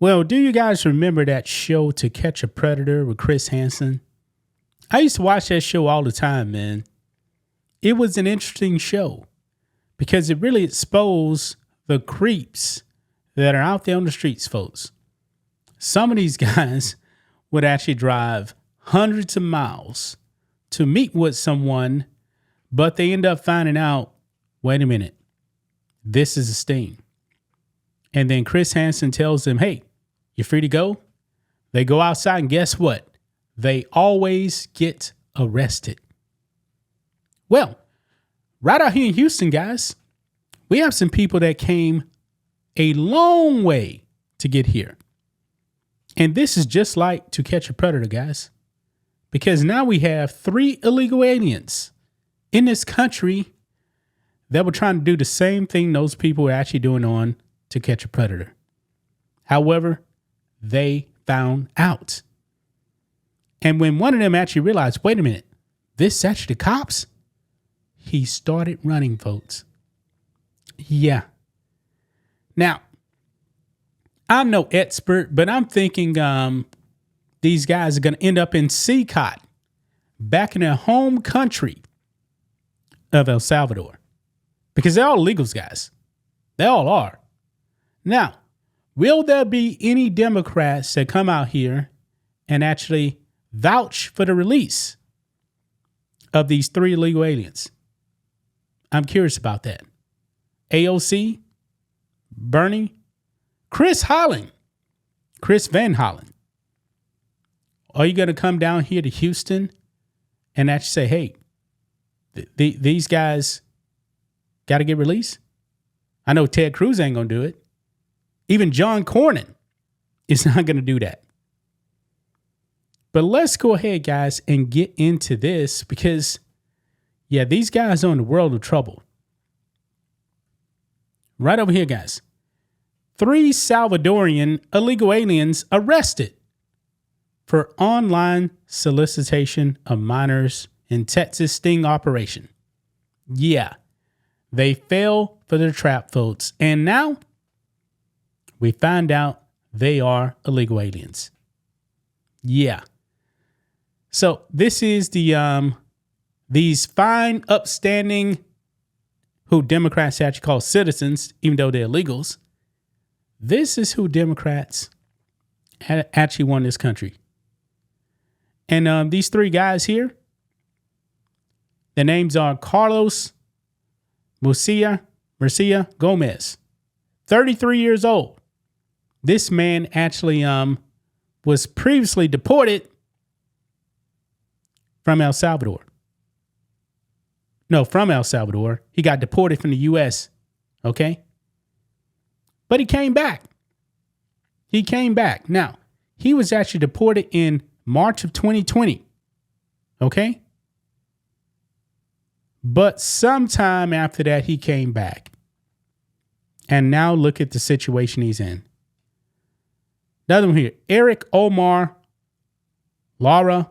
Well, do you guys remember that show To Catch a Predator with Chris Hansen? I used to watch that show all the time, man. It was an interesting show because it really exposed the creeps that are out there on the streets, folks. Some of these guys would actually drive hundreds of miles to meet with someone, but they end up finding out, wait a minute, this is a sting. And then Chris Hansen tells them, hey, you're free to go. They go outside and guess what? They always get arrested. Well, right out here in Houston, guys, we have some people that came a long way to get here. And this is just like To Catch a Predator, guys, because now we have 3 illegal aliens in this country that were trying to do the same thing those people were actually doing on To Catch a Predator. However, they found out. And when one of them actually realized, wait a minute, this is actually the cops, he started running, folks. Yeah. Now, I'm no expert, but I'm thinking these guys are going to end up in CCOT, back in their home country of El Salvador, because they're all illegals, guys. They all are. Now, will there be any Democrats that come out here and actually vouch for the release of these 3 illegal aliens? I'm curious about that. AOC, Bernie, Chris Van Hollen. Are you going to come down here to Houston and actually say, hey, these guys got to get released? I know Ted Cruz ain't going to do it. Even John Cornyn is not going to do that. But let's go ahead, guys, and get into this because, yeah, these guys are in the world of trouble. Right over here, guys. 3 Salvadorian illegal aliens arrested for online solicitation of minors in Texas sting operation. Yeah, they fell for their trap, folks. And now we find out they are illegal aliens. Yeah. So this is these fine, upstanding, who Democrats actually call citizens, even though they're illegals. This is who Democrats actually won this country. And these 3 guys here, their names are Carlos Murcia Gomez, 33 years old. This man actually was previously deported from El Salvador. No, from El Salvador. He got deported from the U.S., okay? But he came back. Now, he was actually deported in March of 2020, okay? But sometime after that, he came back. And now look at the situation he's in. Another one here, Eric Omar Lara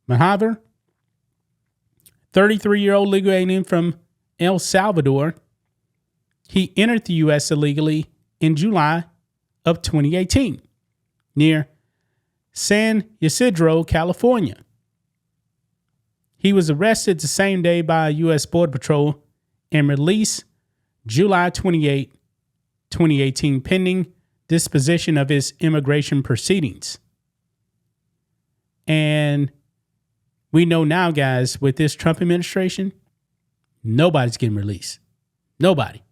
Mahaver, 33-year-old legal alien from El Salvador. He entered the U.S. illegally in July of 2018 near San Ysidro, California. He was arrested the same day by U.S. Border Patrol and released July 28, 2018, pending disposition of his immigration proceedings. And we know now, guys, with this Trump administration, nobody's getting released. Nobody.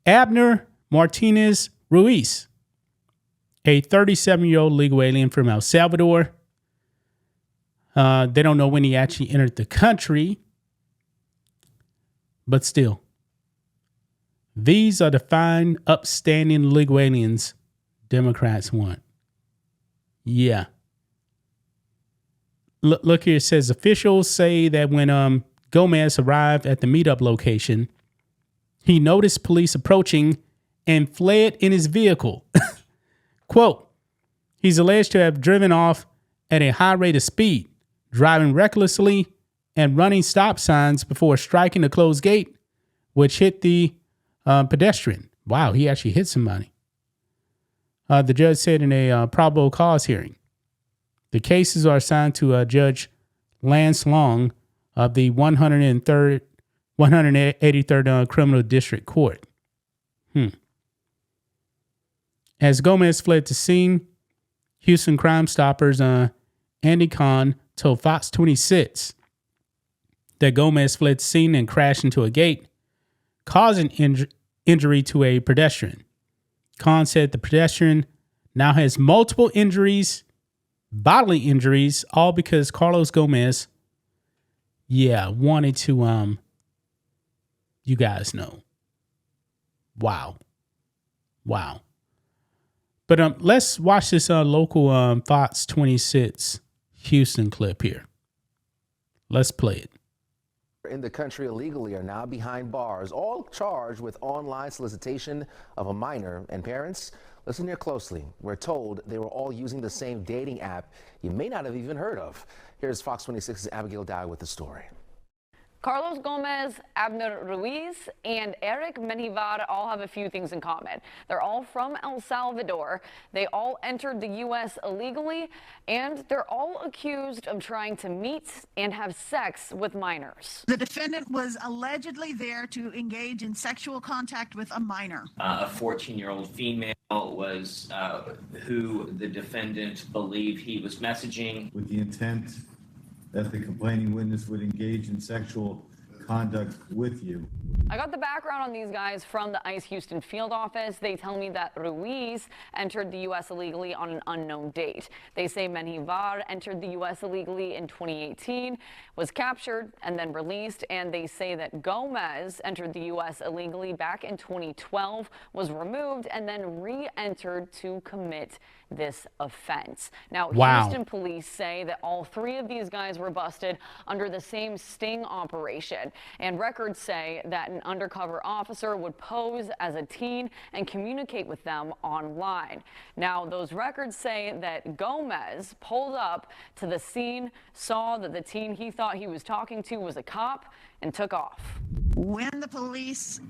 Abner Martinez Ruiz, a 37-year-old legal alien from El Salvador. They don't know when he actually entered the country, but still. These are the fine, upstanding legal aliens Democrats want. Yeah. Look here, it says officials say that when Gomez arrived at the meetup location, he noticed police approaching and fled in his vehicle. Quote, he's alleged to have driven off at a high rate of speed, driving recklessly and running stop signs before striking a closed gate, which hit the pedestrian. Wow, he actually hit somebody. The judge said in a probable cause hearing, the cases are assigned to Judge Lance Long of the 183rd Criminal District Court. As Gomez fled the scene, Houston Crime Stoppers Andy Kahn told Fox 26 that Gomez fled the scene and crashed into a gate, causing injury to a pedestrian. Kahn said the pedestrian now has multiple injuries, bodily injuries, all because Carlos Gomez, wanted to, you guys know. Wow. But let's watch this local Fox 26 Houston clip here. Let's play it. In the country illegally are now behind bars, all charged with online solicitation of a minor. And parents, listen here closely. We're told they were all using the same dating app you may not have even heard of. Here's Fox 26's Abigail Dow with the story. Carlos Gomez, Abner Ruiz, and Eric Menivar all have a few things in common. They're all from El Salvador. They all entered the U.S. illegally, and they're all accused of trying to meet and have sex with minors. The defendant was allegedly there to engage in sexual contact with a minor. A 14-year-old female was who the defendant believed he was messaging. With the intent that the complaining witness would engage in sexual conduct with you. I got the background on these guys from the ICE Houston field office. They tell me that Ruiz entered the U.S. illegally on an unknown date. They say Menivar entered the U.S. illegally in 2018, was captured and then released. And they say that Gomez entered the U.S. illegally back in 2012, was removed, and then re-entered to commit this offense. Now, wow. Houston police say that all three of these guys were busted under the same sting operation. And records say that an undercover officer would pose as a teen and communicate with them online. Now, those records say that Gomez pulled up to the scene, saw that the teen he thought he was talking to was a cop, and took off. When the police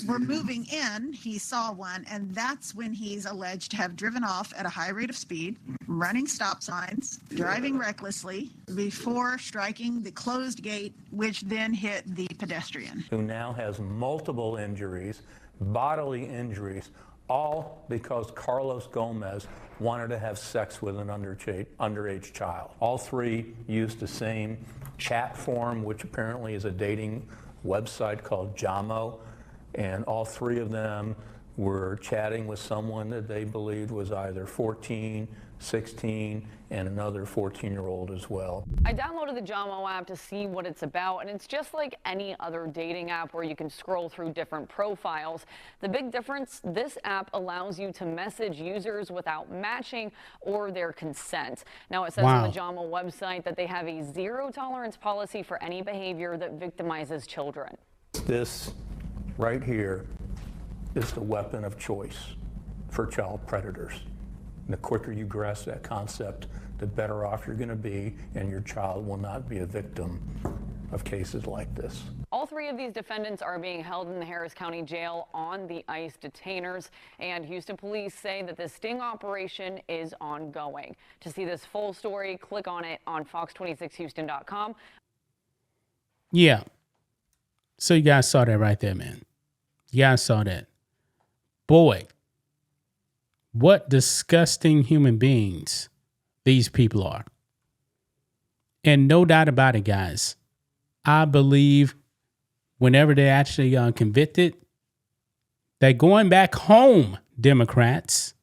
were moving in, he saw one, and that's when he's alleged to have driven off at a high rate of speed, running stop signs, driving recklessly before striking the closed gate, which then hit the pedestrian. Who now has multiple injuries, bodily injuries, all because Carlos Gomez wanted to have sex with an underage child. All three used the same chat form, which apparently is a dating website called Jamo. And all three of them were chatting with someone that they believed was either 14, 16, and another 14-year-old as well. I downloaded the Jamo app to see what it's about, and it's just like any other dating app where you can scroll through different profiles. The big difference, this app allows you to message users without matching or their consent. Now, it says on the Jamo website that they have a zero-tolerance policy for any behavior that victimizes children. This right here is the weapon of choice for child predators. And the quicker you grasp that concept, the better off you're going to be, and your child will not be a victim of cases like this. All three of these defendants are being held in the Harris County Jail on the ICE detainers, and Houston police say that the sting operation is ongoing. To see this full story, click on it on fox26houston.com. Yeah. So you guys saw that right there, man. You guys saw that. Boy, what disgusting human beings these people are. And no doubt about it, guys. I believe whenever they're actually convicted, they're going back home, Democrats,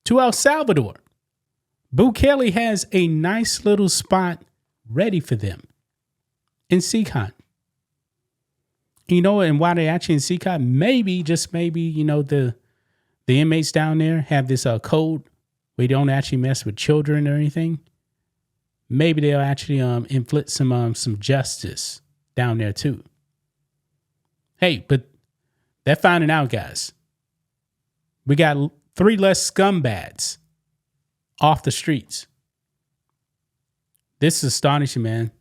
to El Salvador. Bukele has a nice little spot ready for them in CCON. You know, and while they're actually in CCON, maybe, just maybe, you know, the inmates down there have this code where you don't actually mess with children or anything. Maybe they'll actually inflict some justice down there too. Hey, but they're finding out, guys. We got 3 less scumbags off the streets. This is astonishing, man.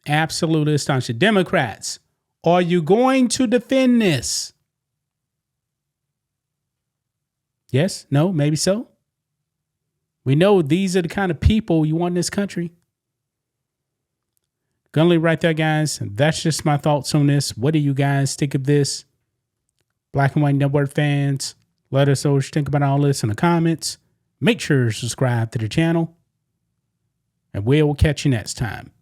Absolutely astonishing. Democrats, are you going to defend this? Yes? No? Maybe so? We know these are the kind of people you want in this country. Gonna leave right there, guys. That's just my thoughts on this. What do you guys think of this? Black and White Network fans, let us know what you think about all this in the comments. Make sure to subscribe to the channel. And we will catch you next time.